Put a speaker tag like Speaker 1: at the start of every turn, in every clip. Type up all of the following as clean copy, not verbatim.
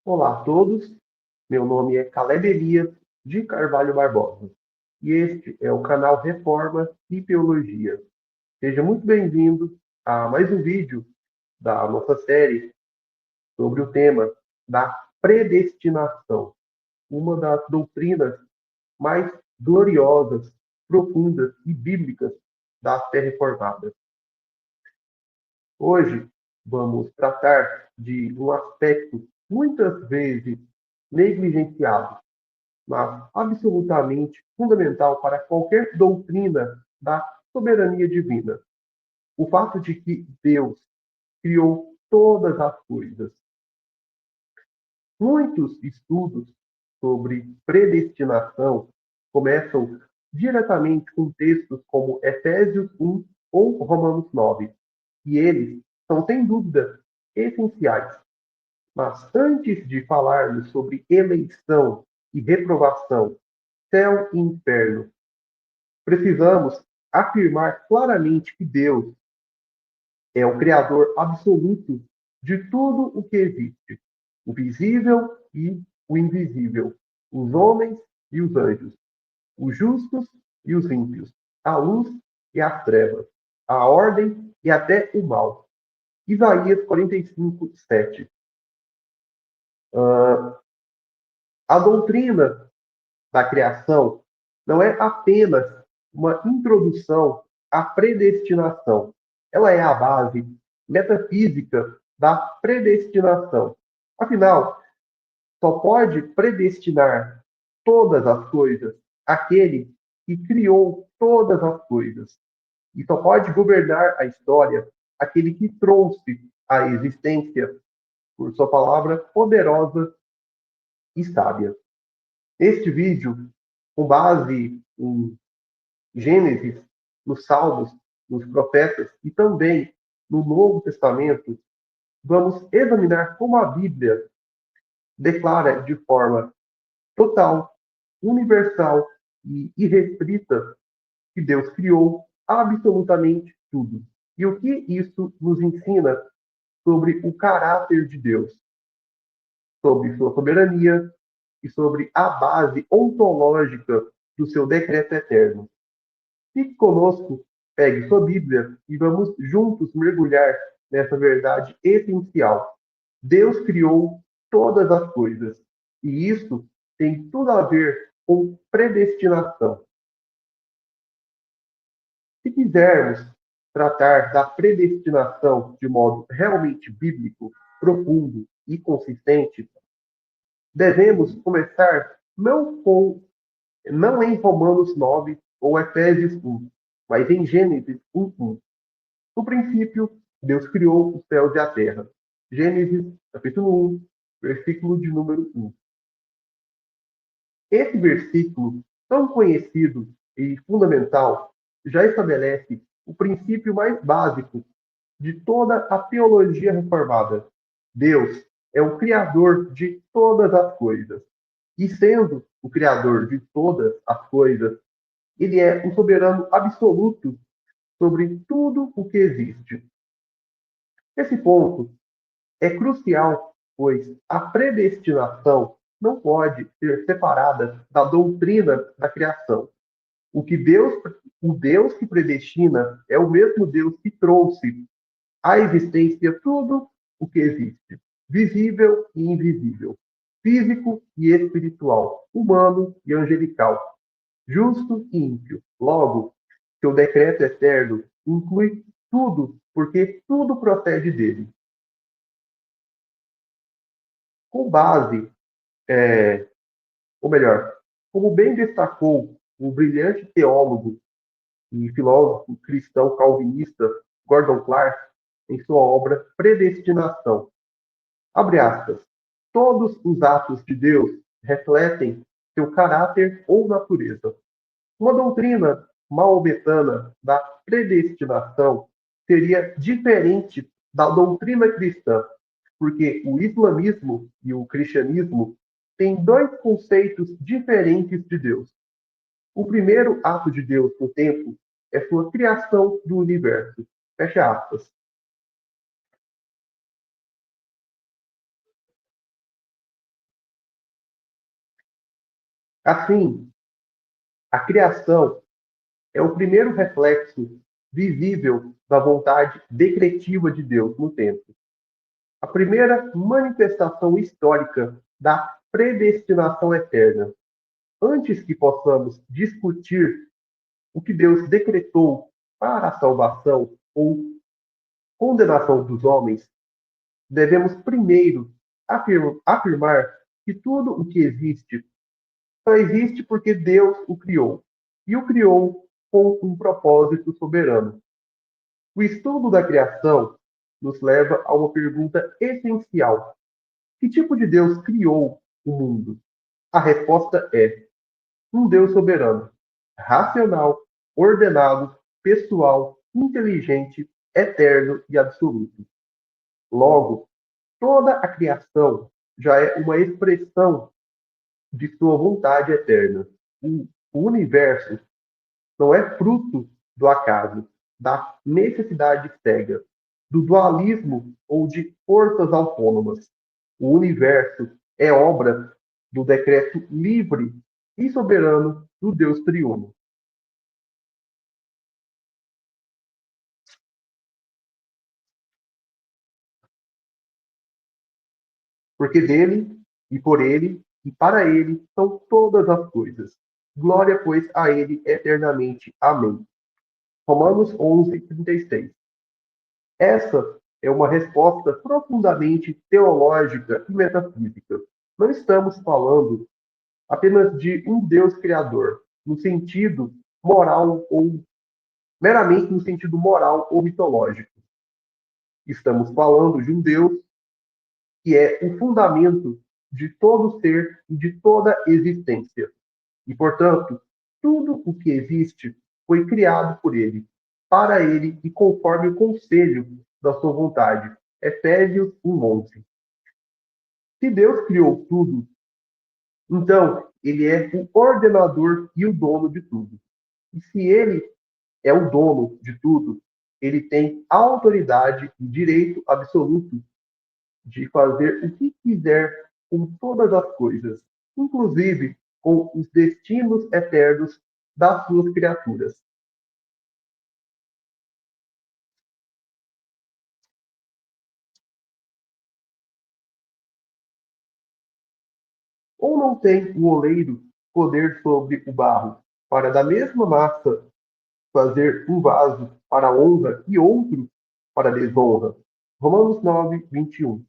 Speaker 1: Olá a todos, meu nome é Caleb Elias de Carvalho Barbosa e este é o canal Reforma e Teologia. Seja muito bem-vindo a mais um vídeo da nossa série sobre o tema da predestinação, uma das doutrinas mais gloriosas, profundas e bíblicas da fé reformada. Hoje vamos tratar de um aspecto muitas vezes negligenciado, mas absolutamente fundamental para qualquer doutrina da soberania divina. O fato de que Deus criou todas as coisas. Muitos estudos sobre predestinação começam diretamente com textos como Efésios 1 ou Romanos 9, e eles são, sem dúvida, essenciais. Mas antes de falarmos sobre eleição e reprovação, céu e inferno, precisamos afirmar claramente que Deus é o Criador absoluto de tudo o que existe, o visível e o invisível, os homens e os anjos, os justos e os ímpios, a luz e as trevas, a ordem e até o mal. Isaías 45, 7. A doutrina da criação não é apenas uma introdução à predestinação. Ela é a base metafísica da predestinação. Afinal, só pode predestinar todas as coisas aquele que criou todas as coisas. E só pode governar a história aquele que trouxe à existência por sua palavra poderosa e sábia. Este vídeo, com base em Gênesis, nos Salmos, nos Profetas e também no Novo Testamento, vamos examinar como a Bíblia declara de forma total, universal e irrestrita que Deus criou absolutamente tudo. E o que isso nos ensina sobre o caráter de Deus, sobre sua soberania e sobre a base ontológica do seu decreto eterno. Fique conosco, pegue sua Bíblia e vamos juntos mergulhar nessa verdade essencial. Deus criou todas as coisas e isso tem tudo a ver com predestinação. Se quisermos tratar da predestinação de modo realmente bíblico, profundo e consistente, devemos começar não em Romanos 9 ou Efésios 1, mas em Gênesis 1:1. No princípio, Deus criou os céus e a terra. Gênesis, capítulo 1, versículo de número 1. Esse versículo, tão conhecido e fundamental, já estabelece o princípio mais básico de toda a teologia reformada. Deus é o Criador de todas as coisas. E sendo o Criador de todas as coisas, ele é um soberano absoluto sobre tudo o que existe. Esse ponto é crucial, pois a predestinação não pode ser separada da doutrina da criação. O que Deus, o Deus que predestina é o mesmo Deus que trouxe à existência tudo o que existe, visível e invisível, físico e espiritual, humano e angelical, justo e ímpio. Logo, seu decreto eterno inclui tudo, porque tudo procede dele. Com base, ou melhor, como bem destacou o brilhante teólogo e filósofo cristão calvinista Gordon Clark em sua obra Predestinação, abre aspas, todos os atos de Deus refletem seu caráter ou natureza. Uma doutrina maometana da predestinação seria diferente da doutrina cristã, porque o islamismo e o cristianismo têm dois conceitos diferentes de Deus. O primeiro ato de Deus no tempo é sua criação do universo. Fecha aspas. Assim, a criação é o primeiro reflexo visível da vontade decretiva de Deus no tempo. A primeira manifestação histórica da predestinação eterna. Antes que possamos discutir o que Deus decretou para a salvação ou condenação dos homens, devemos primeiro afirmar que tudo o que existe só existe porque Deus o criou, e o criou com um propósito soberano. O estudo da criação nos leva a uma pergunta essencial: que tipo de Deus criou o mundo? A resposta é um Deus soberano, racional, ordenado, pessoal, inteligente, eterno e absoluto. Logo, toda a criação já é uma expressão de sua vontade eterna. O universo não é fruto do acaso, da necessidade cega, do dualismo ou de forças autônomas. O universo é obra do decreto livre e soberano do Deus triuno. Porque dele, e por ele, e para ele são todas as coisas. Glória, pois, a ele eternamente. Amém. Romanos 11, 36. Essa é uma resposta profundamente teológica e metafísica. Não estamos falando apenas de um Deus criador, no sentido moral ou meramente no sentido moral ou mitológico. Estamos falando de um Deus que é o fundamento de todo ser e de toda existência. E, portanto, tudo o que existe foi criado por ele, para ele e conforme o conselho da sua vontade. Efésios 1:11. Se Deus criou tudo, então ele é o ordenador e o dono de tudo. E se ele é o dono de tudo, ele tem autoridade e direito absoluto de fazer o que quiser com todas as coisas, inclusive com os destinos eternos das suas criaturas. Ou não tem o oleiro poder sobre o barro, para da mesma massa fazer um vaso para honra e outro para desonra? Romanos 9:21.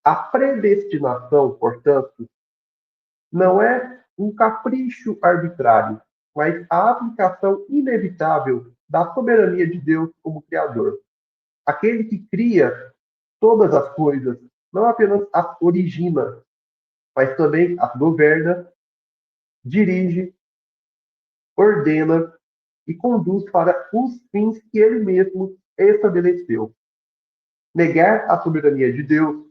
Speaker 1: A predestinação, portanto, não é um capricho arbitrário, mas a aplicação inevitável da soberania de Deus como Criador. Aquele que cria todas as coisas, não apenas as origina, mas também as governa, dirige, ordena e conduz para os fins que ele mesmo estabeleceu. Negar a soberania de Deus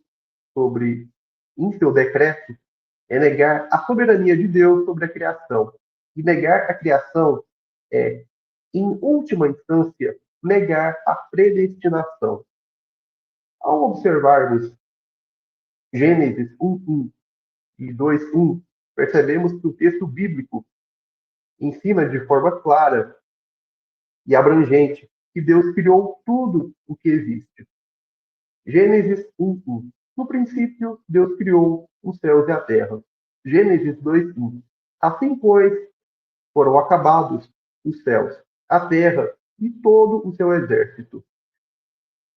Speaker 1: sobre em seu decreto é negar a soberania de Deus sobre a criação. E negar a criação é, em última instância, negar a predestinação. Ao observarmos Gênesis 1:1 e 2:1, percebemos que o texto bíblico ensina de forma clara e abrangente que Deus criou tudo o que existe. Gênesis 1:1. No princípio, Deus criou os céus e a terra. Gênesis 2:1. Assim, pois, foram acabados os céus, a terra e todo o seu exército.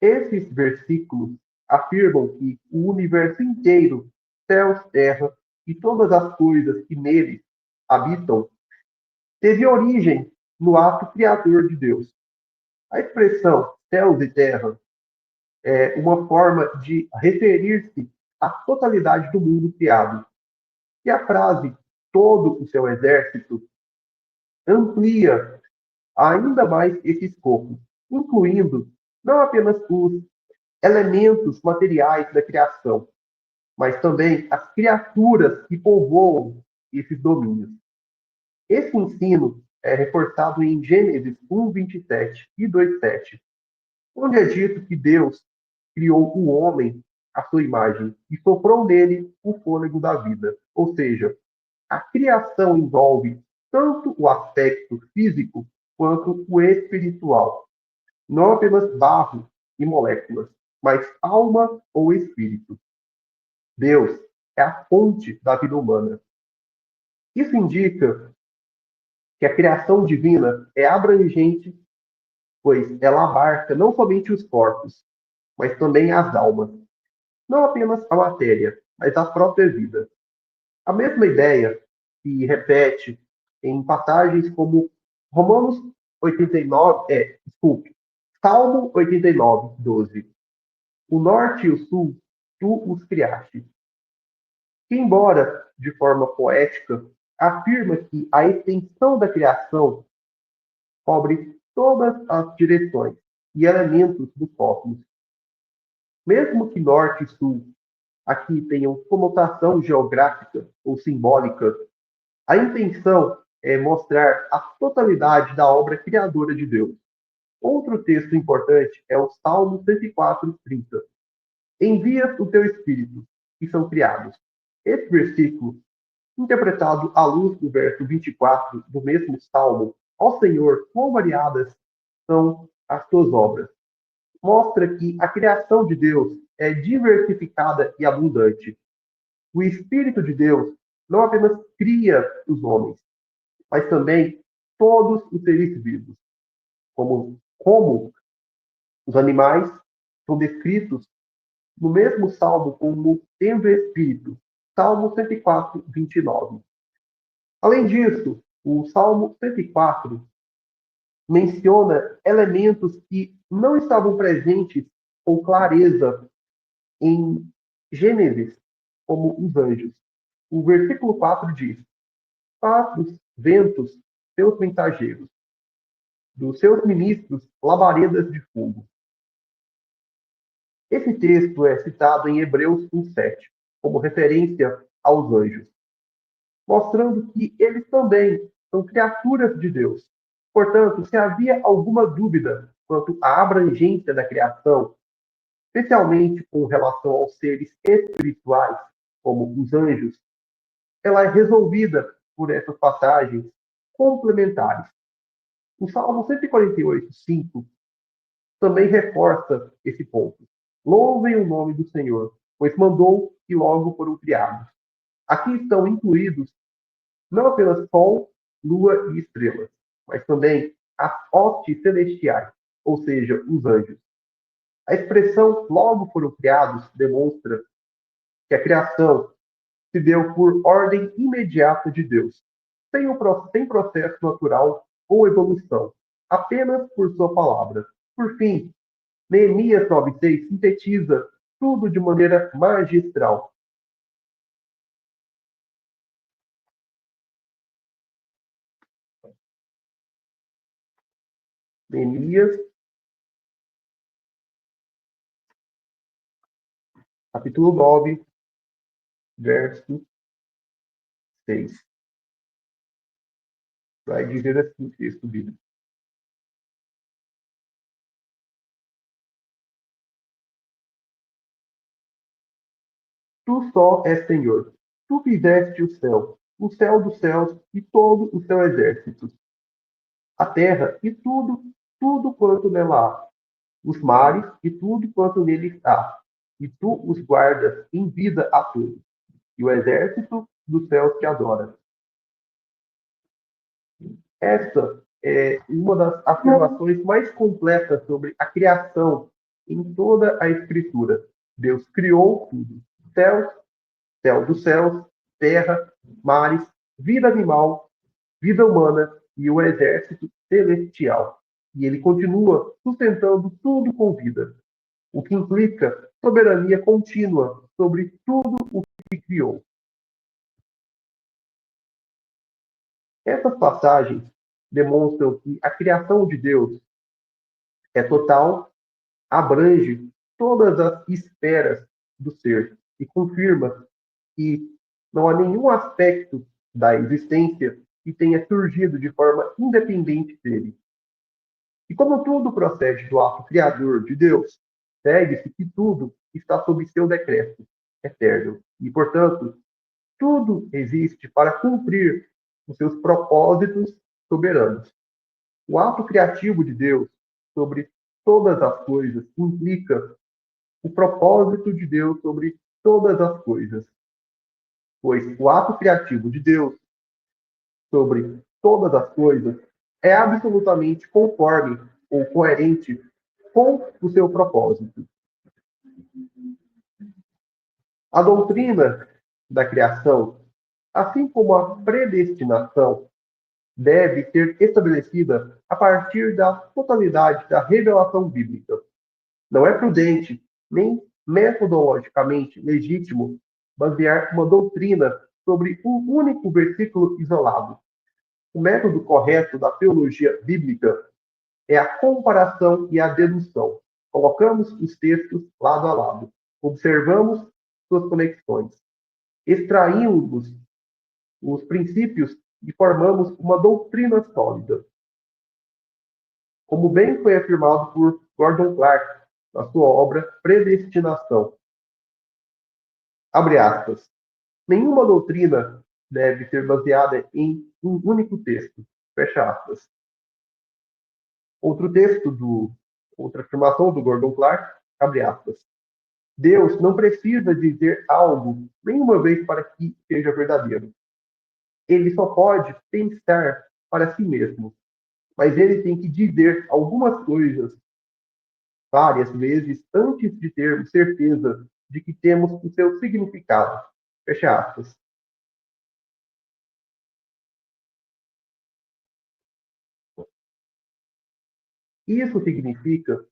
Speaker 1: Esses versículos afirmam que o universo inteiro, céus, terra e todas as coisas que neles habitam, teve origem no ato criador de Deus. A expressão céus e terra é uma forma de referir-se à totalidade do mundo criado. E a frase todo o seu exército amplia ainda mais esse escopo, incluindo não apenas os elementos materiais da criação, mas também as criaturas que povoam esses domínios. Esse ensino é reforçado em Gênesis 1:27 e 2:7, onde é dito que Deus criou o homem à sua imagem e soprou nele o fôlego da vida. Ou seja, a criação envolve tanto o aspecto físico quanto o espiritual, não apenas barro e moléculas, mas alma ou espírito. Deus é a fonte da vida humana. Isso indica que a criação divina é abrangente, pois ela abarca não somente os corpos, mas também as almas, não apenas a matéria, mas a própria vida. A mesma ideia se repete em passagens como Romanos 89, desculpe, Salmo 89, 12. O norte e o sul, tu os criaste. Que, embora de forma poética, afirma que a extensão da criação cobre todas as direções e elementos do cosmos. Mesmo que norte e sul aqui tenham conotação geográfica ou simbólica, a intenção é mostrar a totalidade da obra criadora de Deus. Outro texto importante é o Salmo 104, 30. Envia o teu espírito, e são criados. Esse versículo, interpretado à luz do verso 24 do mesmo Salmo, ao Senhor, quão variadas são as tuas obras, mostra que a criação de Deus é diversificada e abundante. O Espírito de Deus não apenas cria os homens, mas também todos os seres vivos, como os animais são descritos no mesmo salmo como tendo espírito, Salmo 104, 29. Além disso, o Salmo 104 menciona elementos que não estavam presentes com clareza em Gênesis, como os anjos. O versículo 4 diz: faz dos ventos seus mensageiros, dos seus ministros labaredas de fogo. Esse texto é citado em Hebreus 1:7, como referência aos anjos, mostrando que eles também são criaturas de Deus. Portanto, se havia alguma dúvida quanto à abrangência da criação, especialmente com relação aos seres espirituais, como os anjos, ela é resolvida por essas passagens complementares. O Salmo 148, 5 também reforça esse ponto. Louvem o nome do Senhor, pois mandou e logo foram criados. Aqui estão incluídos não apenas Sol, Lua e estrelas, mas também as hostes celestiais, ou seja, os anjos. A expressão logo foram criados demonstra que a criação se deu por ordem imediata de Deus, sem processo natural ou evolução, apenas por sua palavra. Por fim, Neemias 9:6 sintetiza tudo de maneira magistral. Neemias, capítulo 9, verso 6. Vai dizer assim o texto bíblico. Tu só és Senhor. Tu fizeste o céu dos céus e todo o seu exército, a terra e tudo quanto nela há, os mares e tudo quanto nele está. E tu os guardas em vida a todos, e o exército dos céus te adora. Essa é uma das afirmações mais completas sobre a criação em toda a Escritura. Deus criou tudo: céus, céu dos céus, terra, mares, vida animal, vida humana e o exército celestial. E ele continua sustentando tudo com vida, o que implica soberania contínua sobre tudo o que criou. Essas passagens demonstram que a criação de Deus é total, abrange todas as esferas do ser e confirma que não há nenhum aspecto da existência que tenha surgido de forma independente dele. E como tudo procede do ato criador de Deus, segue-se que tudo está sob seu decreto eterno. E, portanto, Tudo existe para cumprir os seus propósitos soberanos. O ato criativo de Deus sobre todas as coisas implica o propósito de Deus sobre todas as coisas, pois o ato criativo de Deus sobre todas as coisas é absolutamente conforme ou coerente com o seu propósito. A doutrina da criação, assim como a predestinação, deve ser estabelecida a partir da totalidade da revelação bíblica. Não é prudente, nem metodologicamente legítimo, basear uma doutrina sobre um único versículo isolado. O método correto da teologia bíblica é a comparação e a dedução. Colocamos os textos lado a lado, observamos suas conexões, extraímos os princípios e formamos uma doutrina sólida. Como bem foi afirmado por Gordon Clark na sua obra Predestinação. Abre aspas. Nenhuma doutrina deve ser baseada em um único texto. Fecha aspas. Outro texto outra afirmação do Gordon Clark, abre aspas. Deus não precisa dizer algo nenhuma vez para que seja verdadeiro. Ele só pode pensar para si mesmo, mas ele tem que dizer algumas coisas várias vezes antes de termos certeza de que temos o seu significado. Fecha aspas. Isso significa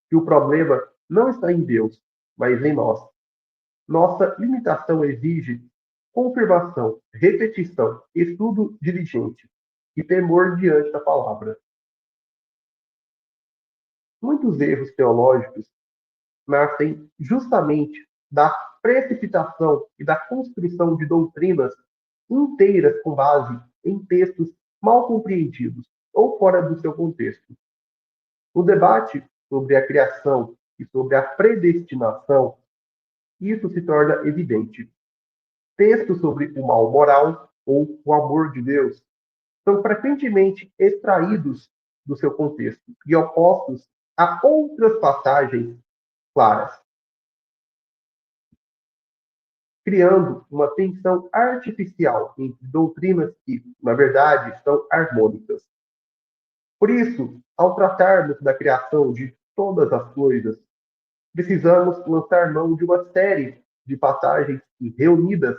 Speaker 1: que o problema não está em Deus, mas em nós. Nossa limitação exige confirmação, repetição, estudo diligente e temor diante da palavra. Muitos erros teológicos nascem justamente da precipitação e da construção de doutrinas inteiras com base em textos mal compreendidos ou fora do seu contexto. O debate sobre a criação e sobre a predestinação, isso se torna evidente. Textos sobre o mal moral ou o amor de Deus são frequentemente extraídos do seu contexto e opostos a outras passagens claras, criando uma tensão artificial entre doutrinas que, na verdade, são harmônicas. Por isso, ao tratarmos da criação de todas as coisas, precisamos lançar mão de uma série de passagens que, reunidas,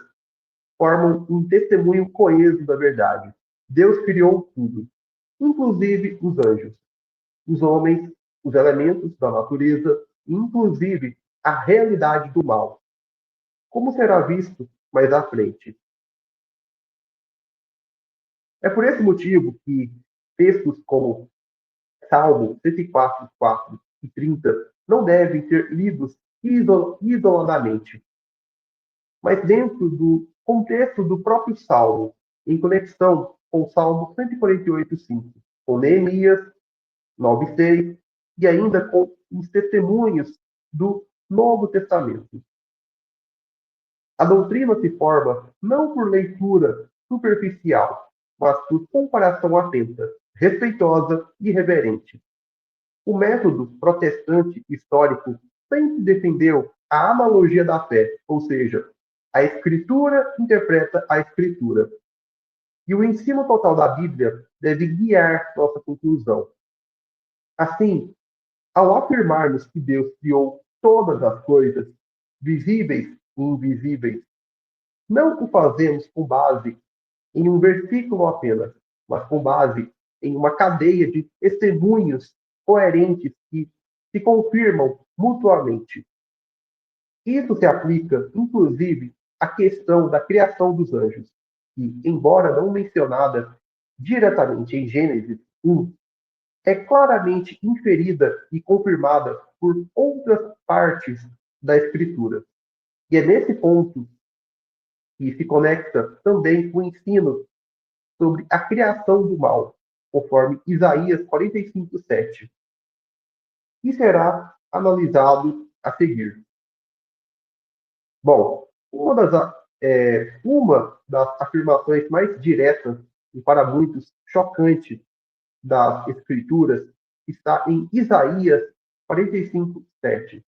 Speaker 1: formam um testemunho coeso da verdade. Deus criou tudo, inclusive os anjos, os homens, os elementos da natureza, inclusive a realidade do mal, como será visto mais à frente. É por esse motivo que textos como Salmo 104, 4 e 30 não devem ser lidos isoladamente, mas dentro do contexto do próprio Salmo, em conexão com o Salmo 148, 5, com Neemias 9, 6 e ainda com os testemunhos do Novo Testamento. A doutrina se forma não por leitura superficial, mas por comparação atenta, respeitosa e reverente. O método protestante histórico sempre defendeu a analogia da fé, ou seja, a Escritura interpreta a Escritura. E o ensino total da Bíblia deve guiar nossa conclusão. Assim, ao afirmarmos que Deus criou todas as coisas, visíveis e invisíveis, não o fazemos com base em um versículo apenas, mas com base em uma cadeia de testemunhos coerentes que se confirmam mutuamente. Isso se aplica, inclusive, à questão da criação dos anjos, que, embora não mencionada diretamente em Gênesis 1, é claramente inferida e confirmada por outras partes da Escritura. E é nesse ponto que se conecta também o ensino sobre a criação do mal, conforme Isaías 45, 7, que será analisado a seguir. Bom, Uma das afirmações mais diretas e para muitos chocantes das Escrituras está em Isaías 45:7.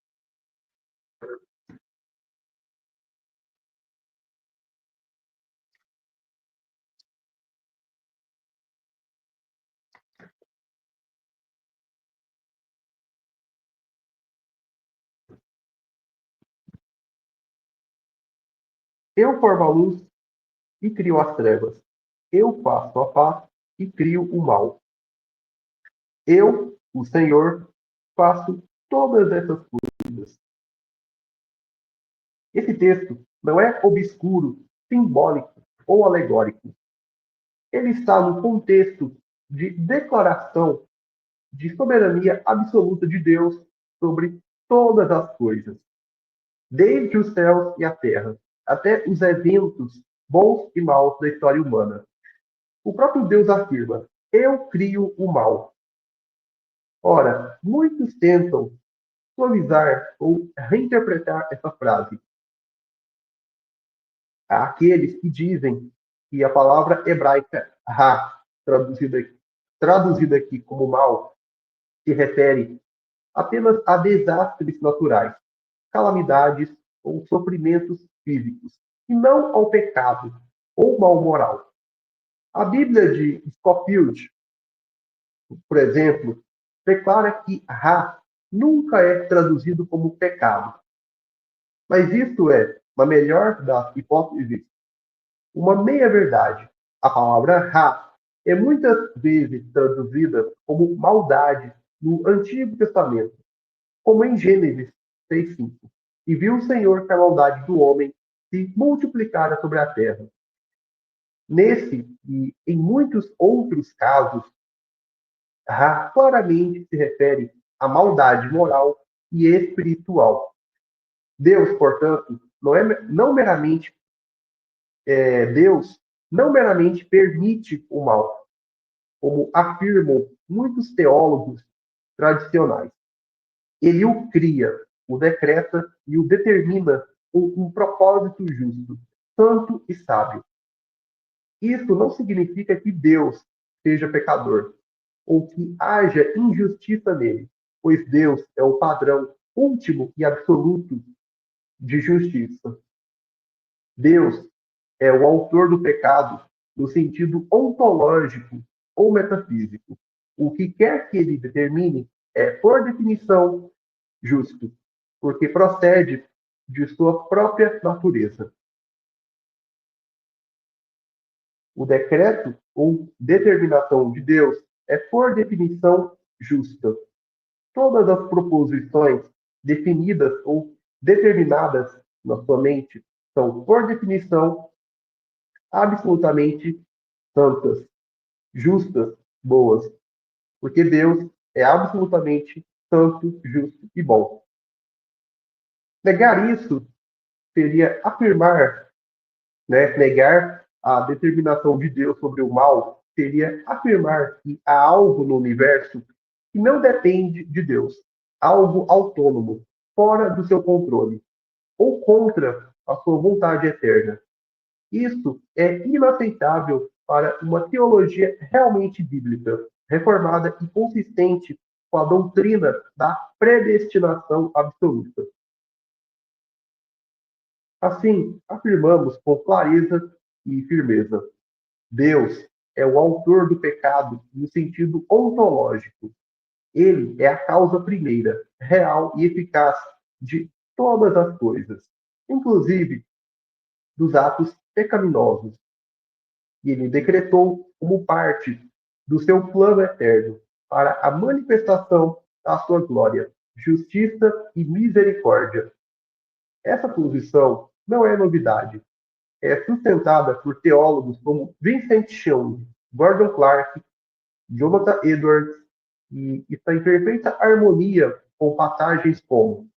Speaker 1: Eu formo a luz e crio as trevas. Eu faço a paz e crio o mal. Eu, o Senhor, faço todas essas coisas. Esse texto não é obscuro, simbólico ou alegórico. Ele está no contexto de declaração de soberania absoluta de Deus sobre todas as coisas, desde os céus e a terra, até os eventos bons e maus da história humana. O próprio Deus afirma: Eu crio o mal. Ora, muitos tentam suavizar ou reinterpretar essa frase. Há aqueles que dizem que a palavra hebraica ra, traduzida aqui como mal, se refere apenas a desastres naturais, calamidades ou sofrimentos físicos, e não ao pecado ou mal moral. A Bíblia de Scofield, por exemplo, declara que Ra nunca é traduzido como pecado, mas isso é, na melhor das hipóteses, uma meia-verdade. A palavra Ra é muitas vezes traduzida como maldade no Antigo Testamento, como em Gênesis 6:5. E viu o Senhor que a maldade do homem se multiplicara sobre a terra. Nesse e em muitos outros casos, Ra claramente se refere à maldade moral e espiritual. Deus, portanto, não meramente Deus não meramente permite o mal, como afirmam muitos teólogos tradicionais. Ele o cria, o decreta e o determina com um propósito justo, santo e sábio. Isso não significa que Deus seja pecador ou que haja injustiça nele, pois Deus é o padrão último e absoluto de justiça. Deus é o autor do pecado no sentido ontológico ou metafísico. O que quer que ele determine é, por definição, justo, porque procede de sua própria natureza. O decreto ou determinação de Deus é, por definição, justa. Todas as proposições definidas ou determinadas na sua mente são, por definição, absolutamente santas, justas, boas, porque Deus é absolutamente santo, justo e bom. Negar isso seria afirmar, né, negar a determinação de Deus sobre o mal, seria afirmar que há algo no universo que não depende de Deus, algo autônomo, fora do seu controle, ou contra a sua vontade eterna. Isso é inaceitável para uma teologia realmente bíblica, reformada e consistente com a doutrina da predestinação absoluta. Assim, afirmamos com clareza e firmeza: Deus é o autor do pecado no sentido ontológico. Ele é a causa primeira, real e eficaz de todas as coisas, inclusive dos atos pecaminosos. E ele decretou como parte do seu plano eterno para a manifestação da sua glória, justiça e misericórdia. Essa posição não é novidade. É sustentada por teólogos como Vincent Young, Gordon Clark, Jonathan Edwards, e está em perfeita harmonia com passagens como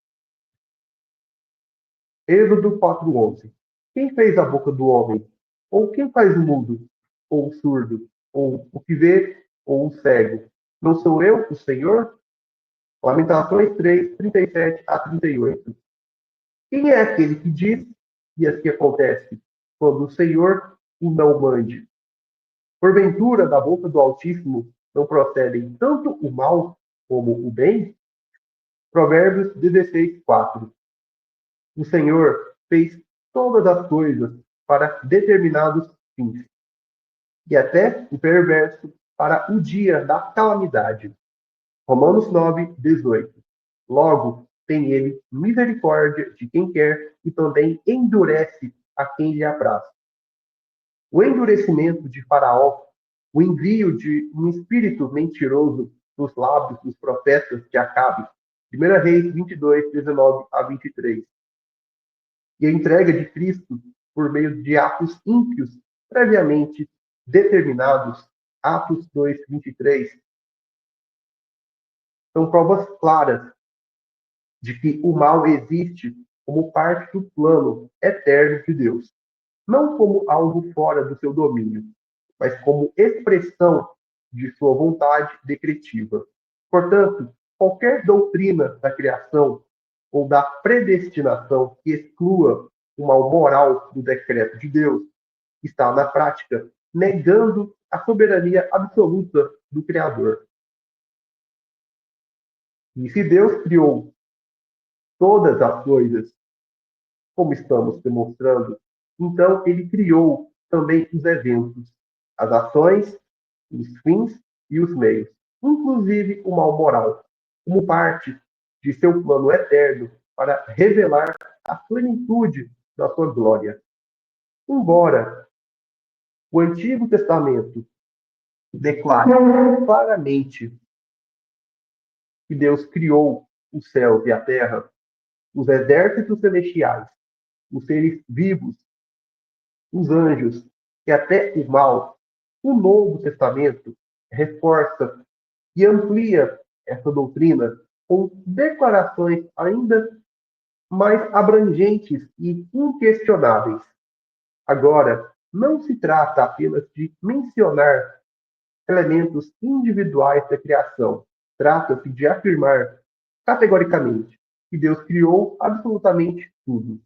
Speaker 1: Êxodo 4:11. Quem fez a boca do homem? Ou quem faz o mudo? Ou o surdo? Ou o que vê? Ou o cego? Não sou eu, o Senhor? Lamentações 3:37 a 38. Quem é aquele que diz? e as que acontecem quando o Senhor o não mande. Porventura, da boca do Altíssimo não procedem tanto o mal como o bem? Provérbios 16, 4. O Senhor fez todas as coisas para determinados fins, e até o perverso para o dia da calamidade. Romanos 9, 18. Logo, tem ele misericórdia de quem quer e também endurece a quem lhe apraz. O endurecimento de Faraó, o envio de um espírito mentiroso nos lábios dos profetas de Acabe, 1 Reis 22, 19 a 23, e a entrega de Cristo por meio de atos ímpios previamente determinados, Atos 2, 23, são provas claras de que o mal existe como parte do plano eterno de Deus, não como algo fora do seu domínio, mas como expressão de sua vontade decretiva. Portanto, qualquer doutrina da criação ou da predestinação que exclua o mal moral do decreto de Deus está, na prática, negando a soberania absoluta do Criador. E se Deus criou todas as coisas, como estamos demonstrando, então ele criou também os eventos, as ações, os fins e os meios, inclusive o mal moral, como parte de seu plano eterno para revelar a plenitude da sua glória. Embora o Antigo Testamento declare claramente que Deus criou os céus e a terra, os exércitos celestiais, os seres vivos, os anjos e até o mal, o Novo Testamento reforça e amplia essa doutrina com declarações ainda mais abrangentes e inquestionáveis. Agora, não se trata apenas de mencionar elementos individuais da criação. Trata-se de afirmar categoricamente que Deus criou absolutamente tudo.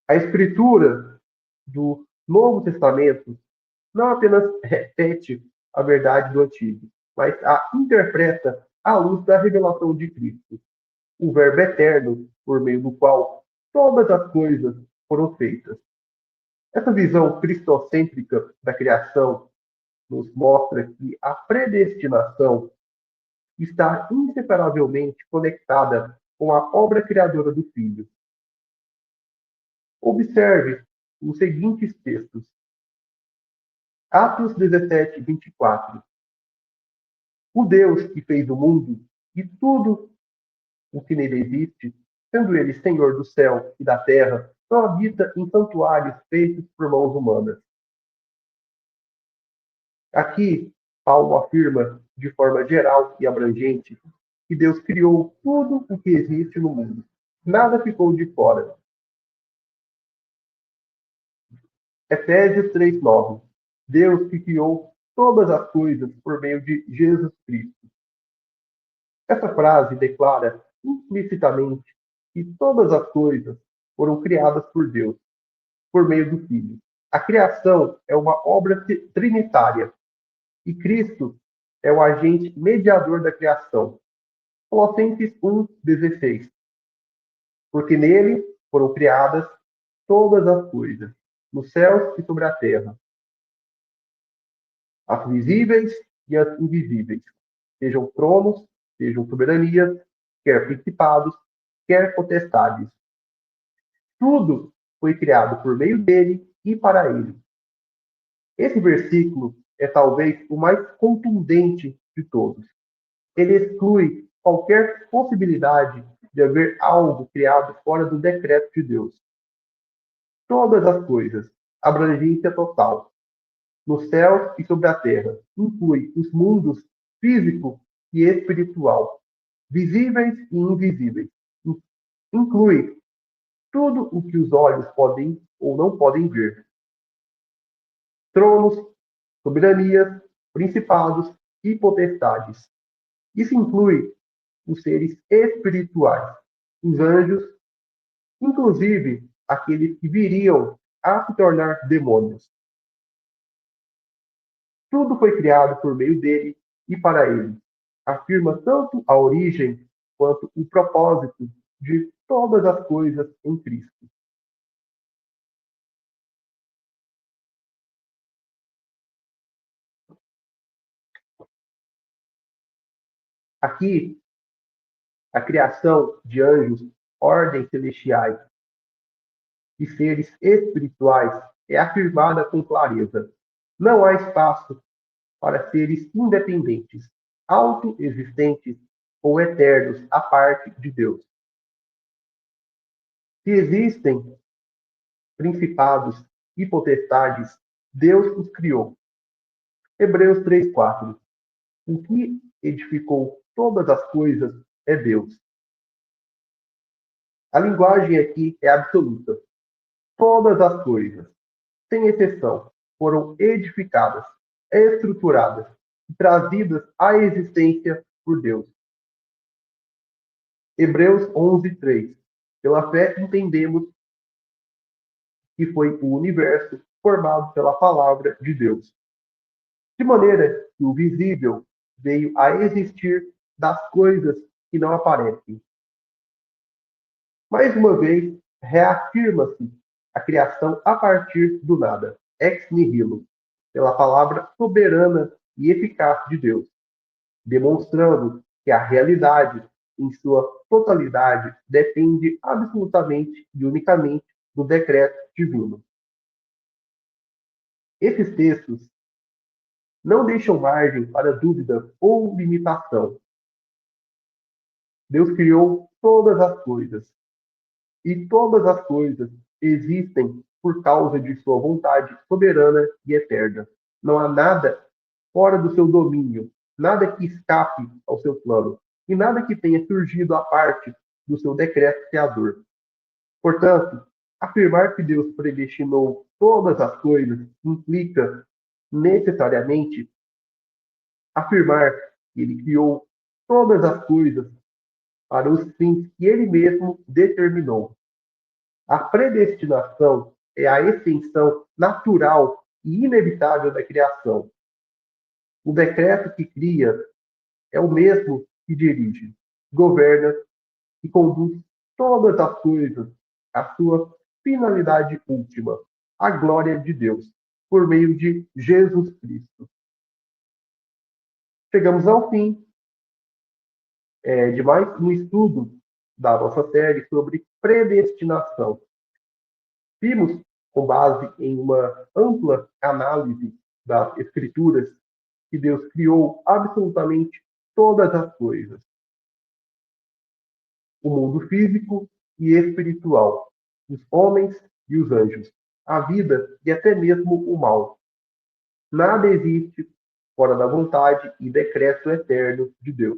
Speaker 1: A escritura do Novo Testamento não apenas repete a verdade do Antigo, mas a interpreta à luz da revelação de Cristo, o Verbo eterno por meio do qual todas as coisas foram feitas. Essa visão cristocêntrica da criação nos mostra que a predestinação está inseparavelmente conectada com a obra criadora do Filho. Observe os seguintes textos. Atos 17, 24. O Deus que fez o mundo e tudo o que nele existe, sendo ele Senhor do céu e da terra, não habita em santuários feitos por mãos humanas. Aqui, Paulo afirma de forma geral e abrangente que Deus criou tudo o que existe no mundo. Nada ficou de fora. Efésios 3:9. Deus que criou todas as coisas por meio de Jesus Cristo. Essa frase declara implicitamente que todas as coisas foram criadas por Deus, por meio do Filho. A criação é uma obra trinitária e Cristo é o agente mediador da criação. Colossenses 1:16. Porque nele foram criadas todas as coisas, nos céus e sobre a terra, as visíveis e as invisíveis, sejam tronos, sejam soberanias, quer principados, quer potestades. Tudo foi criado por meio dele e para ele. Esse versículo é talvez o mais contundente de todos. Ele exclui qualquer possibilidade de haver algo criado fora do decreto de Deus. Todas as coisas, abrangência total, no céu e sobre a terra, inclui os mundos físico e espiritual, visíveis e invisíveis. Inclui tudo o que os olhos podem ou não podem ver. Tronos, soberanias, principados e potestades. Isso inclui os seres espirituais, os anjos inclusive aqueles que viriam a se tornar demônios. Tudo foi criado por meio dele e para ele. Afirma tanto a origem quanto o propósito de todas as coisas em Cristo. Aqui, a criação de anjos, ordens celestiais e seres espirituais é afirmada com clareza. Não há espaço para seres independentes, autoexistentes ou eternos à parte de Deus. Se existem principados e potestades, Deus os criou. Hebreus 3:4. O que edificou todas as coisas é Deus. A linguagem aqui é absoluta. Todas as coisas, sem exceção, foram edificadas, estruturadas e trazidas à existência por Deus. Hebreus 11:3. Pela fé entendemos que foi o universo formado pela palavra de Deus, de maneira que o visível veio a existir das coisas que não aparecem. Mais uma vez, reafirma-se a criação a partir do nada, ex nihilo, pela palavra soberana e eficaz de Deus, demonstrando que a realidade, em sua totalidade, depende absolutamente e unicamente do decreto divino. Esses textos não deixam margem para dúvida ou limitação. Deus criou todas as coisas, e todas as coisas existem por causa de sua vontade soberana e eterna. Não há nada fora do seu domínio, nada que escape ao seu plano, e nada que tenha surgido à parte do seu decreto criador. Portanto, afirmar que Deus predestinou todas as coisas implica necessariamente afirmar que ele criou todas as coisas para os fins que ele mesmo determinou. A predestinação é a extensão natural e inevitável da criação. O decreto que cria é o mesmo que dirige, governa e conduz todas as coisas à sua finalidade última, a glória de Deus, por meio de Jesus Cristo. Chegamos ao fim de mais um estudo da nossa série sobre predestinação. Vimos, com base em uma ampla análise das Escrituras, que Deus criou absolutamente todas as coisas, o mundo físico e espiritual, os homens e os anjos, a vida e até mesmo o mal. Nada existe fora da vontade e decreto eterno de Deus.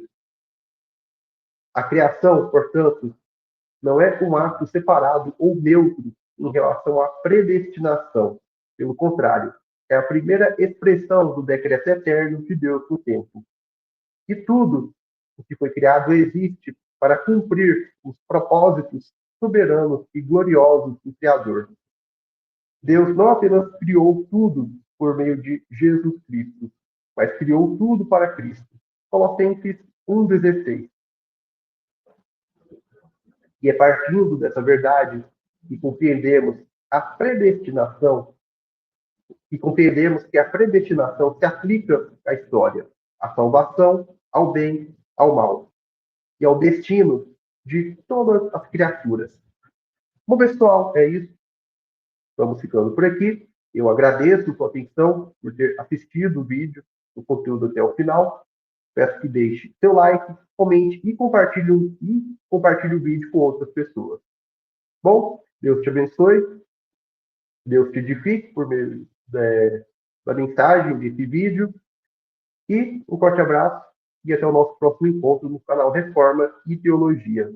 Speaker 1: A criação, portanto, não é um ato separado ou neutro em relação à predestinação. Pelo contrário, é a primeira expressão do decreto eterno de Deus no tempo. E tudo o que foi criado existe para cumprir os propósitos soberanos e gloriosos do Criador. Deus não apenas criou tudo por meio de Jesus Cristo, mas criou tudo para Cristo. Colossenses 1,16. E é partindo dessa verdade que compreendemos a predestinação, e compreendemos que a predestinação se aplica à história, à salvação, ao bem, ao mal e ao destino de todas as criaturas. Bom, pessoal, é isso. Vamos ficando por aqui. Eu agradeço sua atenção por ter assistido o vídeo, o conteúdo até o final. Peço que deixe seu like, comente e compartilhe o vídeo com outras pessoas. Bom, Deus te abençoe, Deus te edifique por meio da mensagem desse vídeo. E um forte abraço e até o nosso próximo encontro no canal Reforma e Teologia.